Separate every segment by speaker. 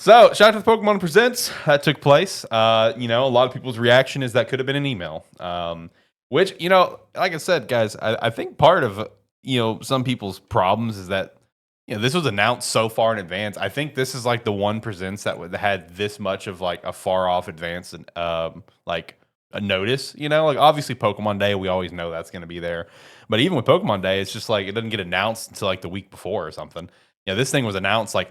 Speaker 1: So, shout out to the Pokemon Presents that took place. A lot of people's reaction is that could have been an email. Which, like I said, guys, I think part of, some people's problems is that, this was announced so far in advance. I think this is like the one Presents that had this much of like a far off advance and like a notice, like obviously Pokemon Day, we always know that's going to be there. But even with Pokemon Day, it's just like it doesn't get announced until like the week before or something. This thing was announced like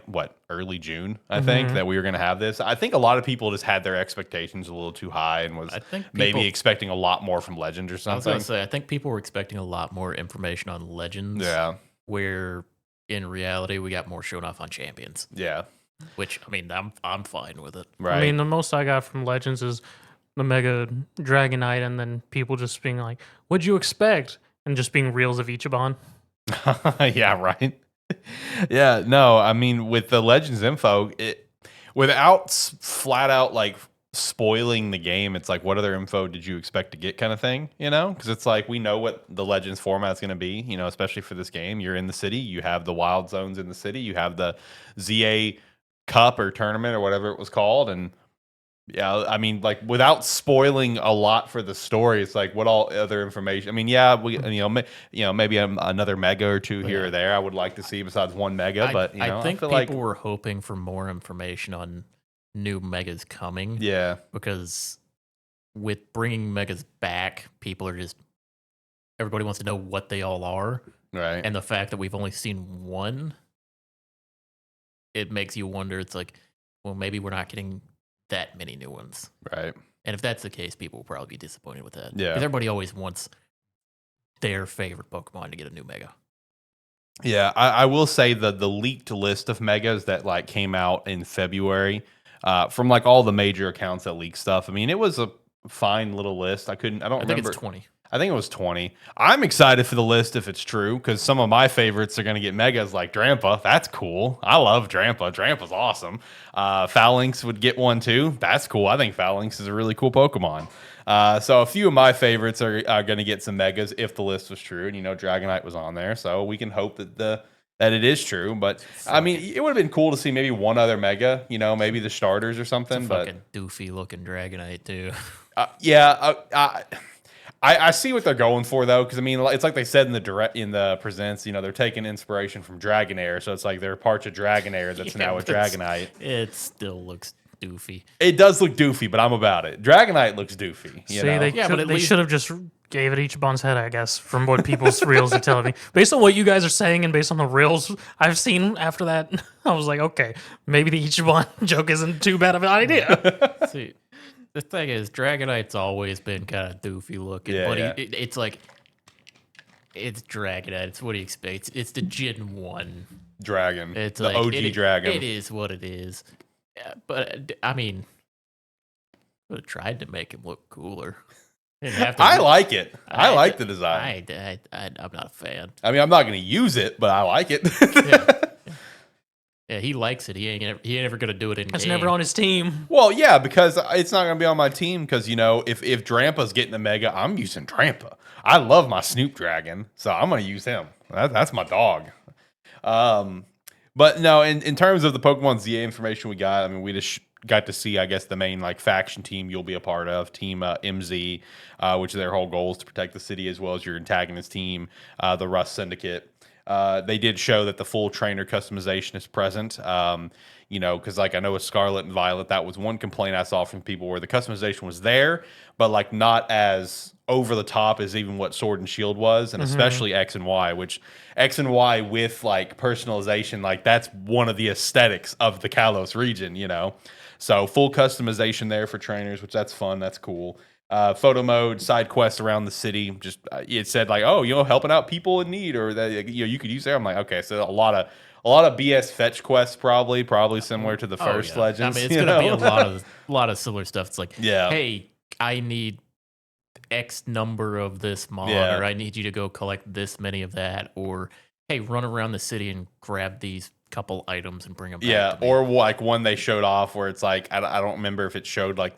Speaker 1: early June, I think, that we were going to have this. I think a lot of people just had their expectations a little too high and was maybe expecting a lot more from Legends or something. I was
Speaker 2: going to say, I think people were expecting a lot more information on Legends.
Speaker 1: Yeah.
Speaker 2: Where in reality, we got more shown off on Champions.
Speaker 1: Yeah.
Speaker 2: Which, I mean, I'm fine with it.
Speaker 3: Right. I mean, the most I got from Legends is the Mega Dragonite, and then people just being like, "What'd you expect?" and just being reels of Ichiban.
Speaker 1: Yeah, right. Yeah, no, I mean, with the Legends info, without flat out like spoiling the game, it's like, what other info did you expect to get kind of thing, because it's like we know what the Legends format is going to be, especially for this game. You're in the city, you have the wild zones in the city, you have the ZA Cup or tournament or whatever it was called, and yeah, I mean, like without spoiling a lot for the story, it's like what all other information. I mean, yeah, maybe another mega or two here or there. I would like to see besides one mega, but
Speaker 2: I think people were hoping for more information on new megas coming.
Speaker 1: Yeah,
Speaker 2: because with bringing megas back, everybody wants to know what they all are,
Speaker 1: right?
Speaker 2: And the fact that we've only seen one, it makes you wonder. It's like, well, maybe we're not getting that many new ones,
Speaker 1: right?
Speaker 2: And if that's the case, people will probably be disappointed with that.
Speaker 1: Yeah,
Speaker 2: because everybody always wants their favorite Pokemon to get a new mega.
Speaker 1: Yeah, I will say the leaked list of megas that like came out in February from like all the major accounts that leak stuff. I mean, it was a fine little list. I think remember.
Speaker 2: It's 20.
Speaker 1: I think it was 20. I'm excited for the list if it's true, because some of my favorites are going to get megas like Drampa. That's cool. I love Drampa. Drampa's awesome. Phalanx would get one too. That's cool. I think Phalanx is a really cool Pokemon. So a few of my favorites are going to get some megas if the list was true. And, Dragonite was on there. So we can hope that it is true. But, I mean, it would have been cool to see maybe one other mega, maybe the starters or something.
Speaker 2: It's a fucking doofy-looking Dragonite, too.
Speaker 1: I see what they're going for though, because I mean, it's like they said in the presents, they're taking inspiration from Dragonair, so it's like there are parts of Dragonair that's now a Dragonite.
Speaker 2: It still looks doofy.
Speaker 1: It does look doofy, but I'm about it. Dragonite looks doofy.
Speaker 3: They should have just gave it Ichiban's head, I guess, from what people's reels are telling me. Based on what you guys are saying and based on the reels I've seen after that, I was like, okay, maybe the Ichiban joke isn't too bad of an idea.
Speaker 2: See. The thing is, Dragonite's always been kind of doofy looking, but it's like, it's Dragonite. It's what do you expect? It's the Gen 1
Speaker 1: dragon.
Speaker 2: It's
Speaker 1: the
Speaker 2: like,
Speaker 1: OG dragon.
Speaker 2: It is what it is. Yeah, but, I mean, I would have tried to make him look cooler.
Speaker 1: I like it. I like the design.
Speaker 2: I'm not a fan.
Speaker 1: I mean, I'm not going to use it, but I like it.
Speaker 2: Yeah, he likes it. He ain't ever gonna do it in.
Speaker 3: It's never on his team.
Speaker 1: Well, yeah, because it's not gonna be on my team. Because if Drampa's getting a mega, I'm using Drampa. I love my Snoop Dragon, so I'm gonna use him. That's my dog. But no, in terms of the Pokemon ZA information we got, I mean, we just got to see, I guess, the main like faction team you'll be a part of, Team MZ, which their whole goal is to protect the city as well as your antagonist team, the Rust Syndicate. They did show that the full trainer customization is present. Because like I know with Scarlet and Violet, that was one complaint I saw from people where the customization was there, but like not as over the top as even what Sword and Shield was, and especially X and Y, which X and Y with like personalization, like that's one of the aesthetics of the Kalos region, So full customization there for trainers, which that's fun, that's cool. Photo mode, side quests around the city. Just it said like, oh, helping out people in need, or that you could use there. I'm like, okay, so a lot of BS fetch quests, probably similar to the first Legends.
Speaker 2: I mean, it's gonna be a lot of similar stuff. It's like, hey, I need X number of this mod, or I need you to go collect this many of that, or hey, run around the city and grab these couple items and bring them back.
Speaker 1: Yeah, or like one they showed off where it's like I don't remember if it showed like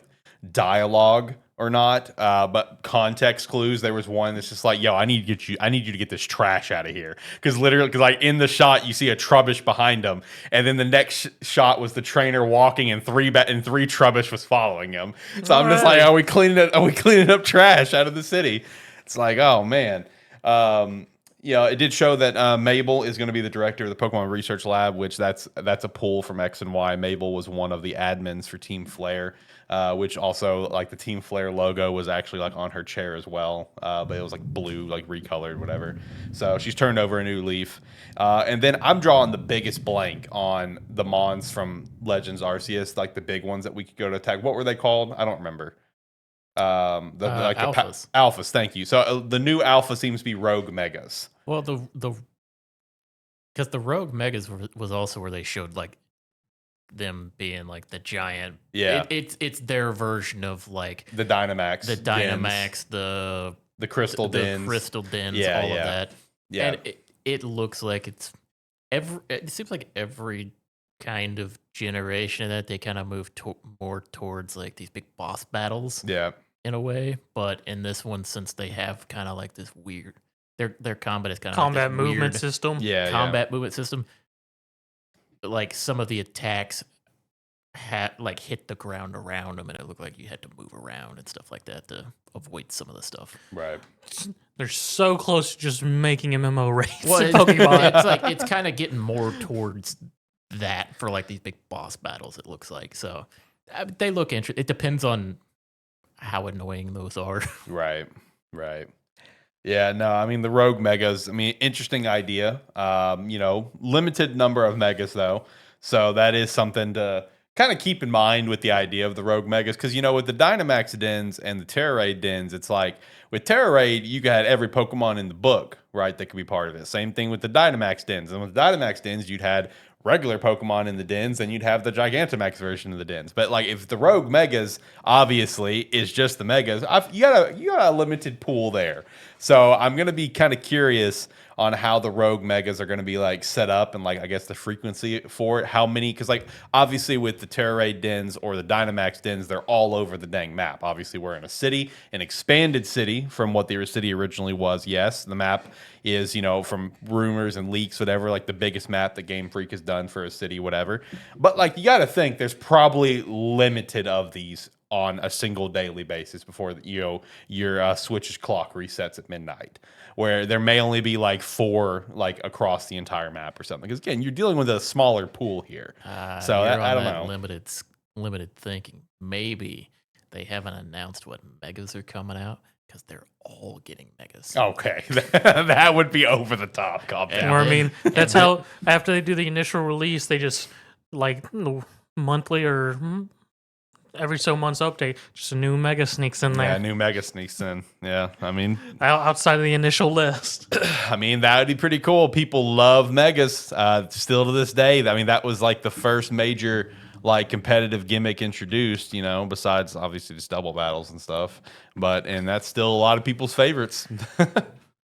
Speaker 1: dialogue or not, but context clues. There was one that's just like, yo, I need you to get this trash out of here. Because literally, like in the shot, you see a Trubbish behind him, and then the next shot was the trainer walking, and three Trubbish was following him. So I'm just like, are we cleaning up trash out of the city? It's like, oh man. It did show that Mabel is going to be the director of the Pokemon Research Lab, which that's a pull from X and Y. Mabel was one of the admins for Team Flare, which also like the Team Flare logo was actually like on her chair as well, but it was like blue, like recolored, whatever. So she's turned over a new leaf. And then I'm drawing the biggest blank on the Mons from Legends Arceus, like the big ones that we could go to attack. What were they called? I don't remember.
Speaker 2: Alphas.
Speaker 1: Alphas, thank you. So the new alpha seems to be Rogue Megas.
Speaker 2: Well, because the Rogue Megas was also where they showed like them being like the giant.
Speaker 1: Yeah,
Speaker 2: it's their version of like
Speaker 1: the Dynamax,
Speaker 2: the
Speaker 1: Crystal Dens,
Speaker 2: all of that.
Speaker 1: Yeah,
Speaker 2: and it looks like it's it seems like every kind of generation that they kind of move more towards like these big boss battles.
Speaker 1: Yeah.
Speaker 2: In a way, but in this one, since they have kind of like this weird, their combat is kind of
Speaker 3: combat
Speaker 2: like
Speaker 3: movement
Speaker 2: weird
Speaker 3: system.
Speaker 1: Yeah,
Speaker 2: combat movement system. Like some of the attacks had like hit the ground around them, and it looked like you had to move around and stuff like that to avoid some of the stuff.
Speaker 1: Right.
Speaker 3: They're so close to just making MMO raids.
Speaker 2: Well,
Speaker 3: in Pokemon.
Speaker 2: It's like it's kind of getting more towards that for like these big boss battles. It looks like so they look interesting. It depends on how annoying those are. Right.
Speaker 1: Yeah, no, I mean the Rogue Megas, interesting idea. Limited number of Megas though. So that is something to kind of keep in mind with the idea of the Rogue Megas. Because with the Dynamax dens and the Terra Raid dens, it's like with Terra Raid, you got every Pokemon in the book, right, that could be part of it. Same thing with the Dynamax dens. And with the Dynamax dens, you'd had regular Pokemon in the dens, then you'd have the Gigantamax version of the dens. But like if the Rogue Megas obviously is just the Megas, you got a limited pool there. So I'm gonna be kind of curious on how the Rogue Megas are gonna be like set up and like I guess the frequency for it. How many? Because like obviously with the Terra Raid dens or the Dynamax dens, they're all over the dang map. Obviously we're in a city, an expanded city from what the city originally was. Yes, the map is from rumors and leaks, whatever, like the biggest map that Game Freak has done for a city, whatever. But like you got to think there's probably limited of these on a single daily basis before your Switch's clock resets at midnight, where there may only be like 4 like across the entire map or something. Because again, you're dealing with a smaller pool here, so I don't know.
Speaker 2: Limited thinking. Maybe they haven't announced what Megas are coming out because they're all getting Megas.
Speaker 1: Okay, that would be over the top. Calm down.
Speaker 3: Or that's how after they do the initial release, they just like monthly or every so months update, just a new Mega sneaks in there.
Speaker 1: Yeah, a new Mega sneaks in. Yeah,
Speaker 3: outside of the initial list.
Speaker 1: That would be pretty cool. People love Megas still to this day. That was like the first major like competitive gimmick introduced, besides obviously just double battles and stuff. And that's still a lot of people's favorites.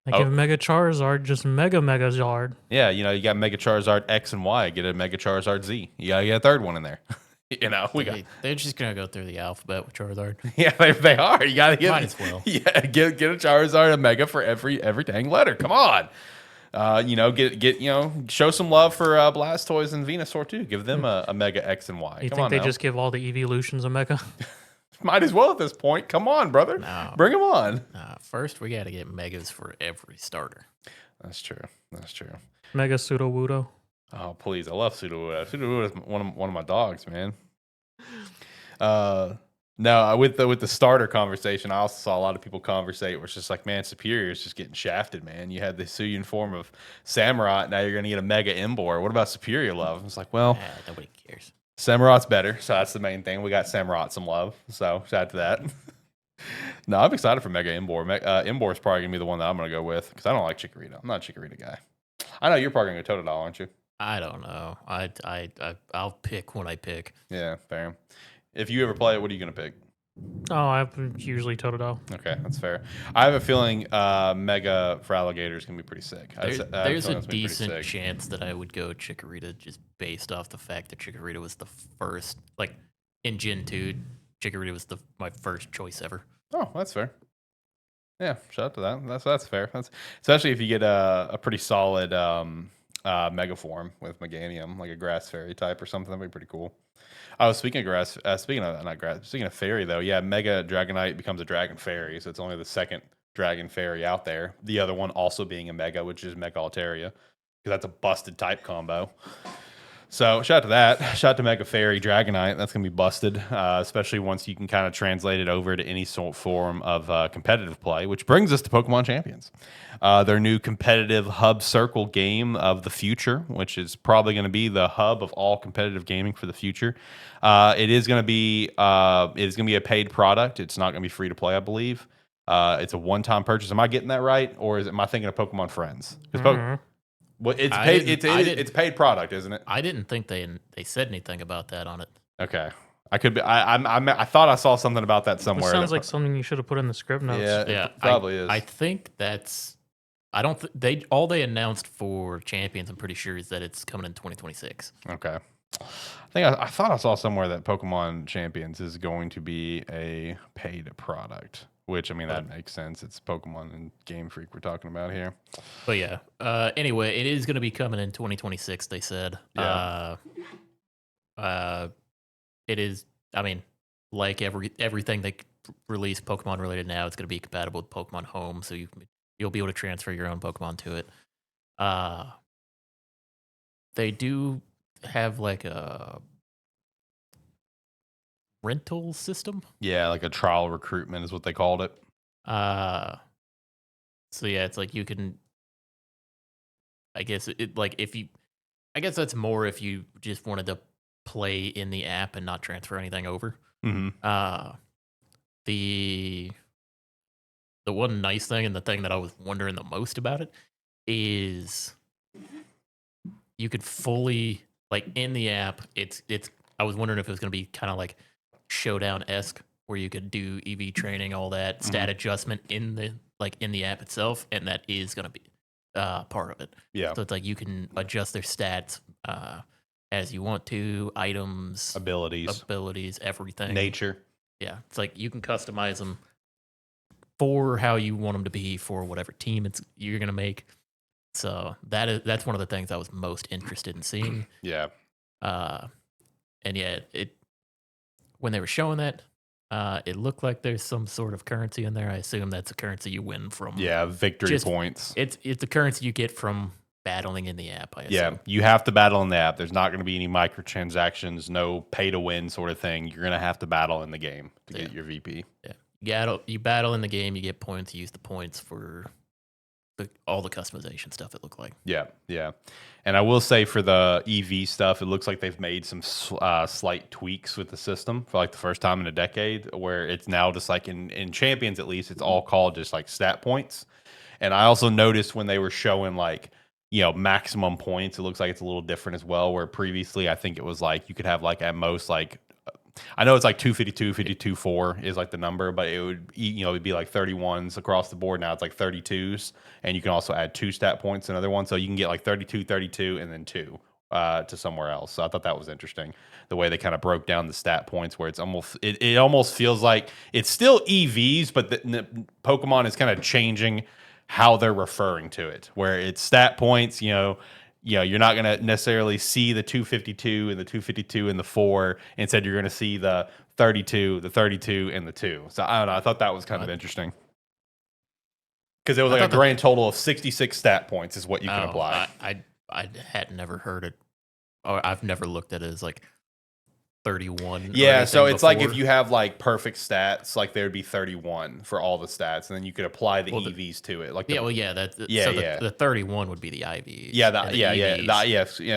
Speaker 3: They give Mega Charizard just Mega Zard.
Speaker 1: Yeah, you got Mega Charizard X and Y. Get a Mega Charizard Z. You gotta get a third one in there.
Speaker 2: They're just gonna go through the alphabet with Charizard.
Speaker 1: Yeah, they are. You gotta
Speaker 2: might as well.
Speaker 1: Yeah, get a Charizard, a Mega for every dang letter. Come on. Show some love for Blastoise and Venusaur too. Give them a Mega X and Y.
Speaker 3: You think they just give all the evolutions a Mega?
Speaker 1: Might as well at this point. Come on, brother.
Speaker 2: No.
Speaker 1: Bring them on.
Speaker 2: First, we got to get Megas for every starter.
Speaker 1: That's true.
Speaker 3: Mega Sudowoodo.
Speaker 1: Oh, please. I love Sudowoodo. Sudowoodo is one of my dogs, man. No, with the starter conversation, I also saw a lot of people conversate where it's just like, man, Superior is just getting shafted, man. You had the Hisuian form of Samurott, now you're going to get a Mega Embor. What about Superior love? It's like, well,
Speaker 2: nobody cares.
Speaker 1: Samurott's better, so that's the main thing. We got Samurott some love, so shout out to that. No, I'm excited for Mega Embor. Embor is probably going to be the one that I'm going to go with because I don't like Chikorita. I'm not a Chikorita guy. I know you're probably going to go Totodile, aren't you?
Speaker 2: I don't know. I'll pick when I pick.
Speaker 1: Yeah, fair. If you ever play it, what are you going to pick?
Speaker 3: Oh, I usually Totodile.
Speaker 1: Okay, that's fair. I have a feeling Mega for Alligator is going to be pretty sick.
Speaker 2: There's a decent chance that I would go Chikorita just based off the fact that Chikorita was the first, like in Gen 2, Chikorita was my first choice ever.
Speaker 1: Oh, that's fair. Yeah, shout out to that. That's fair. That's especially if you get a pretty solid megaform with Meganium, like a grass fairy type or something. That'd be pretty cool. Oh, speaking of grass, speaking of not grass, speaking of fairy though, yeah, Mega Dragonite becomes a Dragon Fairy, so it's only the second Dragon Fairy out there. The other one also being a Mega, which is Mega Altaria, because that's a busted type combo. So shout out to that. Shout out to Mega Fairy Dragonite. That's gonna be busted, especially once you can kind of translate it over to any sort form of competitive play. Which brings us to Pokemon Champions, their new competitive hub circle game of the future, which is probably going to be the hub of all competitive gaming for the future. It is going to be a paid product. It's not going to be free to play, I believe. It's a one-time purchase. Am I getting that right, or am I thinking of Pokemon Friends? Well, it's paid. It's paid product, isn't it?
Speaker 2: I didn't think they said anything about that on it.
Speaker 1: Okay, I could be. I thought I saw something about that somewhere.
Speaker 3: It sounds like something you should have put in the script notes.
Speaker 2: Yeah,
Speaker 1: it probably is.
Speaker 2: I think that's. I don't. All they announced for Champions, I'm pretty sure, is that it's coming in 2026.
Speaker 1: Okay. I thought I saw somewhere that Pokemon Champions is going to be a paid product. Which, I mean, that makes sense. It's Pokemon and Game Freak we're talking about here.
Speaker 2: But yeah. Anyway, it is going to be coming in 2026, they said.
Speaker 1: Yeah.
Speaker 2: It is, I mean, like everything they release Pokemon related now, it's going to be compatible with Pokemon Home, so you'll be able to transfer your own Pokemon to it. They do have like a rental system.
Speaker 1: Yeah, like a trial recruitment is what they called it.
Speaker 2: So yeah, it's like you can. I guess I guess that's more if you just wanted to play in the app and not transfer anything over.
Speaker 1: Mm-hmm.
Speaker 2: The one nice thing and the thing that I was wondering the most about it is you could fully like in the app. It's. I was wondering if it was going to be kind of like Showdown-esque, where you could do EV training, all that stat adjustment in the app itself, and that is going to be part of it.
Speaker 1: Yeah.
Speaker 2: So it's like you can adjust their stats as you want to, items, abilities, everything,
Speaker 1: nature.
Speaker 2: Yeah, it's like you can customize them for how you want them to be for whatever team you're going to make. So that's one of the things I was most interested in seeing.
Speaker 1: Yeah.
Speaker 2: And yeah, when they were showing that, it looked like there's some sort of currency in there. I assume that's a currency you win from.
Speaker 1: Yeah, victory points.
Speaker 2: It's a currency you get from battling in the app, I assume.
Speaker 1: Yeah, you have to battle in the app. There's not going to be any microtransactions, no pay to win sort of thing. You're going to have to battle in the game to get your VP.
Speaker 2: Yeah, you battle in the game, you get points, you use the points for all the customization stuff, it looked like.
Speaker 1: Yeah. And I will say for the EV stuff, it looks like they've made some slight tweaks with the system for like the first time in a decade, where it's now just like in Champions, at least, it's all called just like stat points. And I also noticed when they were showing like, maximum points, it looks like it's a little different as well, where previously I think it was like you could have like at most like, I know it's like 252, 52.4 is like the number, but it would, it'd be like 31s across the board. Now it's like 32s, and you can also add 2 stat points, another one. So you can get like 32, 32, and then 2 to somewhere else. So I thought that was interesting, the way they kind of broke down the stat points, where it's almost, it almost feels like it's still EVs, but the Pokemon is kind of changing how they're referring to it, where it's stat points, you're not going to necessarily see the 252 and the 252 and the 4. Instead, you're going to see the 32, the 32, and the 2. So I don't know. I thought that was kind of interesting. Because it was like a grand total of 66 stat points is what you can apply.
Speaker 2: I had never heard it, or I've never looked at it as like 31.
Speaker 1: Yeah, so it's like if you have like perfect stats, like there would be 31 for all the stats, and then you could apply the EVs to it. Like
Speaker 2: the 31 would be the IVs.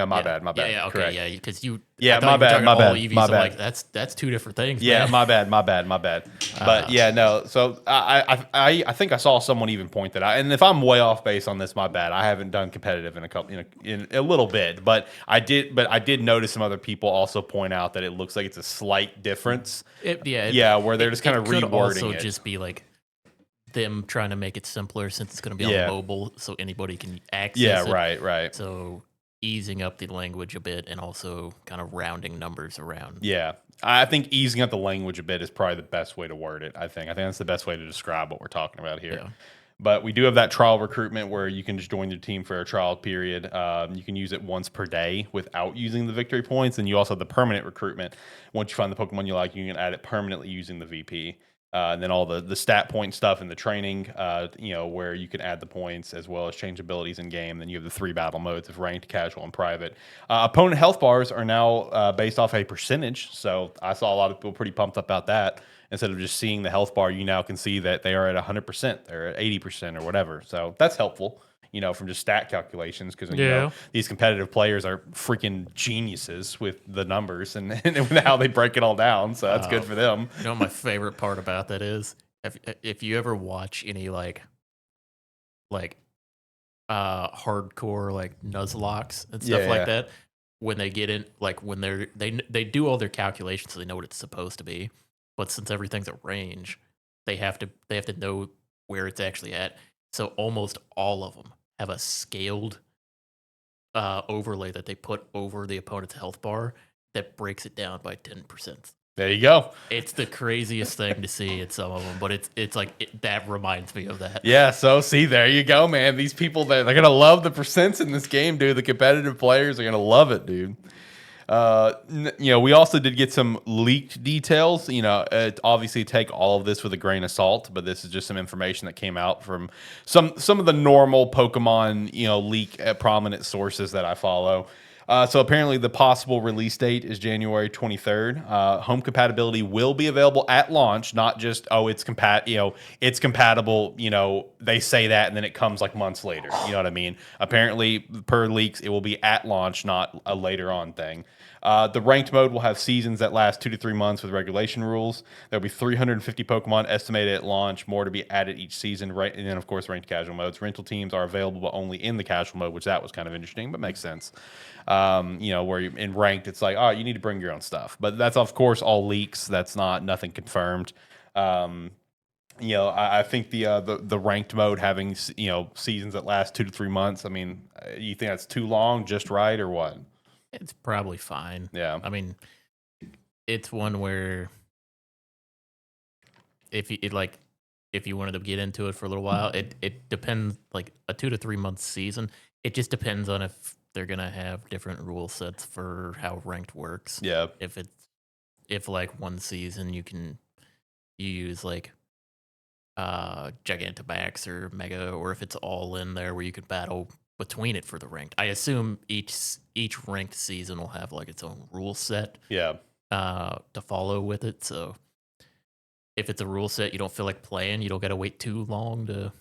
Speaker 1: My bad.
Speaker 2: Yeah, okay,
Speaker 1: correct.
Speaker 2: yeah, because you.
Speaker 1: Yeah, my bad.
Speaker 2: EVs,
Speaker 1: my
Speaker 2: so
Speaker 1: bad.
Speaker 2: Like that's two different things.
Speaker 1: Yeah,
Speaker 2: man.
Speaker 1: my bad. But yeah, no. So I think I saw someone even point that out, and if I'm way off base on this, my bad. I haven't done competitive in a little bit, but I did notice some other people also point out that it looks like it's a slight difference. Where they're just kind of rewording it.
Speaker 2: Also, just be like them trying to make it simpler, since it's going to be on mobile, so anybody can access it.
Speaker 1: Right.
Speaker 2: So easing up the language a bit and also kind of rounding numbers around.
Speaker 1: Yeah. I think easing up the language a bit is probably the best way to word it. I think that's the best way to describe what we're talking about here.
Speaker 2: Yeah.
Speaker 1: But we do have that trial recruitment where you can just join your team for a trial period. You can use it once per day without using the victory points. And you also have the permanent recruitment. Once you find the Pokemon you like, you can add it permanently using the VP. And then all the stat point stuff in the training, where you can add the points as well as change abilities in game. Then you have the 3 battle modes of ranked, casual, and private. Opponent health bars are now based off a percentage. So I saw a lot of people pretty pumped up about that. Instead of just seeing the health bar, you now can see that they are at 100%, they're at 80% or whatever. So that's helpful, from just stat calculations because these competitive players are freaking geniuses with the numbers and how they break it all down. So that's good for them.
Speaker 2: You know what my favorite part about that is? If you ever watch any like hardcore like Nuzlocke and stuff like that, when they get in, like when they do all their calculations so they know what it's supposed to be. But since everything's at range, they have to know where it's actually at. So almost all of them have a scaled overlay that they put over the opponent's health bar that breaks it down by 10%.
Speaker 1: There you go.
Speaker 2: It's the craziest thing to see in some of them, but it's like that reminds me of that.
Speaker 1: Yeah, so see, there you go, man. These people, they're going to love the percents in this game, dude. The competitive players are going to love it, dude. We also did get some leaked details. Obviously take all of this with a grain of salt, but this is just some information that came out from some of the normal Pokemon, leak prominent sources that I follow. So apparently the possible release date is January 23rd. Home compatibility will be available at launch, not just, it's it's compatible, they say that and then it comes like months later. You know what I mean? Apparently per leaks, it will be at launch, not a later on thing. The ranked mode will have seasons that last 2 to 3 months with regulation rules. There'll be 350 Pokemon estimated at launch, more to be added each season. Right, and then of course ranked casual modes. Rental teams are available but only in the casual mode, which that was kind of interesting, but makes sense. Where in ranked, it's like, you need to bring your own stuff, but that's of course all leaks. That's nothing confirmed. I think the ranked mode having seasons that last 2 to 3 months. I mean, you think that's too long, just right, or what?
Speaker 2: It's probably fine.
Speaker 1: Yeah.
Speaker 2: I mean, it's one where if you wanted to get into it for a little while, it depends. Like a 2 to 3 month season, it just depends on if they're gonna have different rule sets for how ranked works.
Speaker 1: Yeah.
Speaker 2: If like one season you use like Gigantamax or Mega, or if it's all in there where you could battle between it for the ranked. I assume each ranked season will have like its own rule set.
Speaker 1: Yeah.
Speaker 2: To follow with it. So if it's a rule set you don't feel like playing, you don't got to wait too long to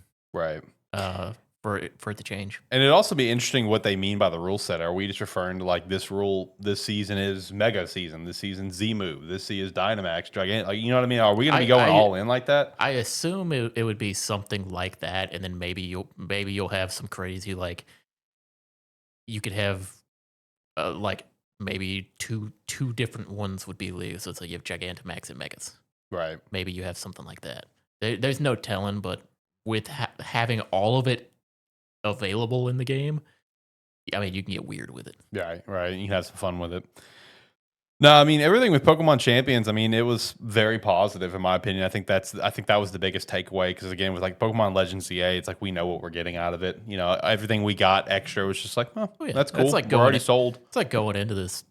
Speaker 2: for it to change.
Speaker 1: And it'd also be interesting what they mean by the rule set. Are we just referring to like this rule this season is Mega season, this season Z move, this season is Dynamax, Gigant, like, you know what I mean? Are we going to be going all in like that?
Speaker 2: I assume it would be something like that, and then maybe you'll have some crazy, like you could have like maybe two different ones would be leagues. So it's like you have Gigantamax and Megas.
Speaker 1: Right.
Speaker 2: Maybe you have something like that. There's no telling, but with having all of it available in the game, I mean, you can get weird with it.
Speaker 1: Yeah, right. You can have some fun with it. No, I mean, everything with Pokemon Champions, I mean, it was very positive in my opinion. I think that was the biggest takeaway, because again, with like Pokemon Legends EA, it's like we know what we're getting out of it. Everything we got extra was just like, that's cool.
Speaker 2: Like
Speaker 1: we're already sold.
Speaker 2: It's like going into this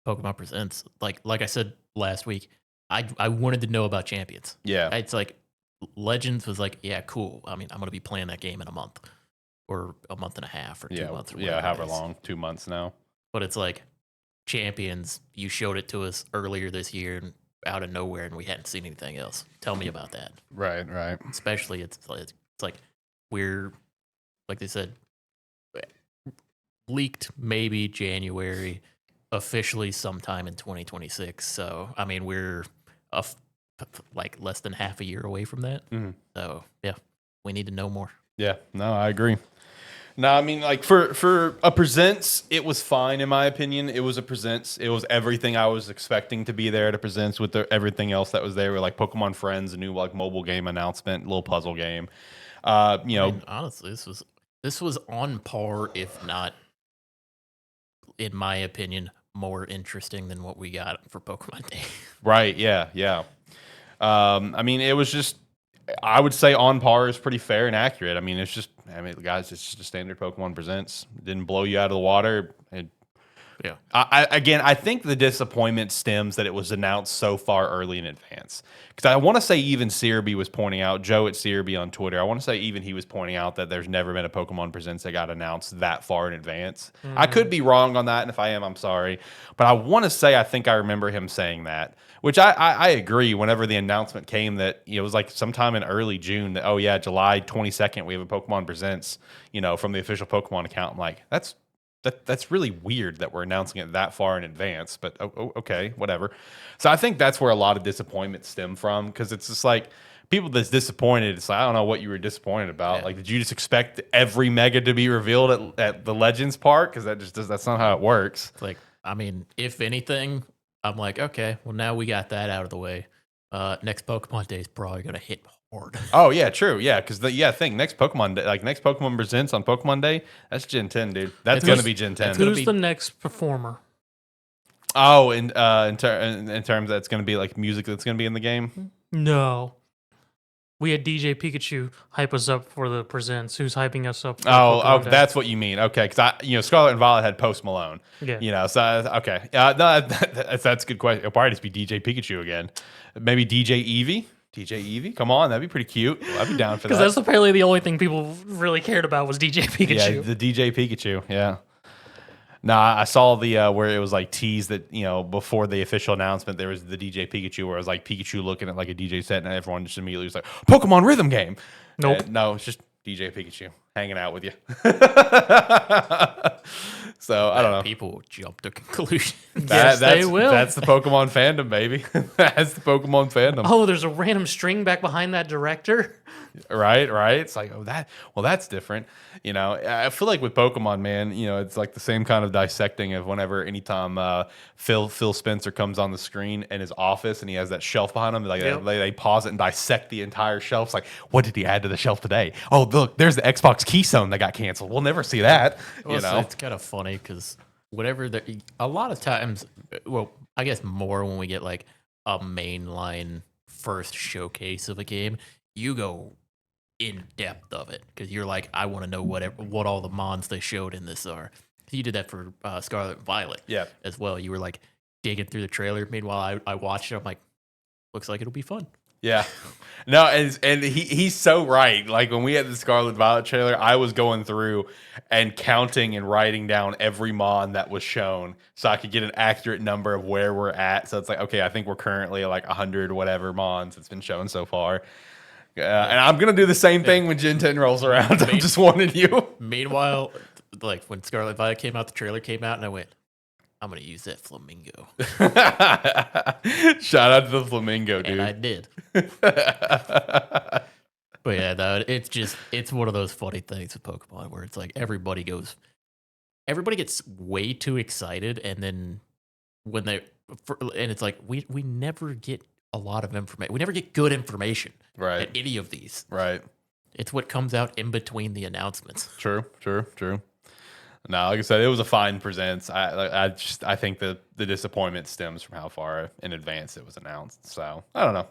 Speaker 2: Pokemon Presents. Like I said last week, I wanted to know about Champions.
Speaker 1: Yeah.
Speaker 2: It's like Legends was like, yeah, cool. I mean, I'm going to be playing that game in a month or a month and a half or 2 months. Or
Speaker 1: however long, 2 months now.
Speaker 2: But it's like Champions, you showed it to us earlier this year and out of nowhere, and we hadn't seen anything else. Tell me about that.
Speaker 1: Right.
Speaker 2: Especially it's like we're, like they said, leaked maybe January, officially sometime in 2026. So, I mean, we're like less than half a year away from that.
Speaker 1: Mm-hmm.
Speaker 2: So, yeah, we need to know more.
Speaker 1: Yeah, no, I agree. No, I mean, like for a Presents, it was fine in my opinion. It was a Presents. It was everything I was expecting to be there to Presents, with everything else that was there. With like Pokemon Friends, a new like mobile game announcement, little puzzle game.
Speaker 2: I mean, honestly, this was on par, if not in my opinion, more interesting than what we got for Pokemon Day.
Speaker 1: Right. Yeah. Yeah. I mean, it was just, I would say on par is pretty fair and accurate. I mean, guys, it's just a standard Pokemon Presents. It didn't blow you out of the water.
Speaker 2: Yeah.
Speaker 1: I think the disappointment stems that it was announced so far early in advance. Because I want to say even Searby was pointing out, Joe at Searby on Twitter, I want to say even he was pointing out that there's never been a Pokemon Presents that got announced that far in advance. I could be wrong on that, and if I am, I'm sorry. But I want to say I think I remember him saying that, which I agree. Whenever the announcement came that it was like sometime in early June that, oh yeah, July 22nd, we have a Pokemon Presents, from the official Pokemon account. I'm like, that's really weird that we're announcing it that far in advance, but okay, whatever. So I think that's where a lot of disappointment stem from, because it's just like people that's disappointed. It's like, I don't know what you were disappointed about. Like, did you just expect every mega to be revealed at the Legends Park? Because that's not how it works.
Speaker 2: It's like, I mean, if anything, I'm like, okay, well now we got that out of the way. Next Pokemon Day is probably gonna hit hard.
Speaker 1: Oh yeah, true. Yeah, because think next Pokemon Day, like next Pokemon Presents on Pokemon Day, that's Gen 10, dude. That's gonna be Gen 10.
Speaker 3: Who's the next performer?
Speaker 1: Oh, in terms that's gonna be like music that's gonna be in the game.
Speaker 3: No, we had DJ Pikachu hype us up for the Presents. Who's hyping us up? For
Speaker 1: oh, that's what you mean. Okay, because Scarlet and Violet had Post Malone.
Speaker 3: Yeah.
Speaker 1: So okay. No, that's a good question. It'll probably just be DJ Pikachu again. Maybe DJ Eevee. DJ Eevee, come on, that'd be pretty cute. I'd be down for that.
Speaker 3: Because that's apparently the only thing people really cared about was DJ Pikachu.
Speaker 1: Yeah, the DJ Pikachu. Yeah. Nah, I saw the where it was like teased that before the official announcement there was the DJ Pikachu where it was like Pikachu looking at like a DJ set and everyone just immediately was like Pokemon Rhythm Game.
Speaker 3: Nope.
Speaker 1: No, it's just DJ Pikachu hanging out with you. So I don't know.
Speaker 2: People jump to conclusions.
Speaker 3: Yes, they will.
Speaker 1: That's the Pokemon fandom, baby. That's the Pokemon fandom.
Speaker 3: Oh, there's a random string back behind that director.
Speaker 1: Right. It's like, that's different. I feel like with Pokemon, man, it's like the same kind of dissecting of anytime Phil Spencer comes on the screen in his office and he has that shelf behind him, like they pause it and dissect the entire shelf. It's like, what did he add to the shelf today? Oh, look, there's the Xbox Keystone that got canceled. We'll never see that.
Speaker 2: So it's kind of funny because a lot of times, well, I guess more when we get like a mainline first showcase of a game, you go in depth of it because you're like, I want to know what all the mons they showed in this are. You did that for Scarlet and Violet, as well. You were like digging through the trailer. Meanwhile, I watched it. I'm like, looks like it'll be fun.
Speaker 1: Yeah, no, and he's so right. Like when we had the Scarlet Violet trailer, I was going through and counting and writing down every mon that was shown so I could get an accurate number of where we're at. So it's like, okay, I think we're currently like 100 whatever mons that's been shown so far. And I'm going to do the same thing when Gen 10 rolls around. I'm just warning you.
Speaker 2: Meanwhile, like when Scarlet Violet came out, the trailer came out, and I went, I'm going to use that flamingo.
Speaker 1: Shout out to the flamingo, dude.
Speaker 2: And I did. But yeah, no, it's one of those funny things with Pokemon where it's like everybody gets way too excited, and then and it's like we never get a lot of information. We never get good information at any of these.
Speaker 1: Right.
Speaker 2: It's what comes out in between the announcements.
Speaker 1: True. No, like I said, it was a fine Presents. I think the disappointment stems from how far in advance it was announced. So I don't know.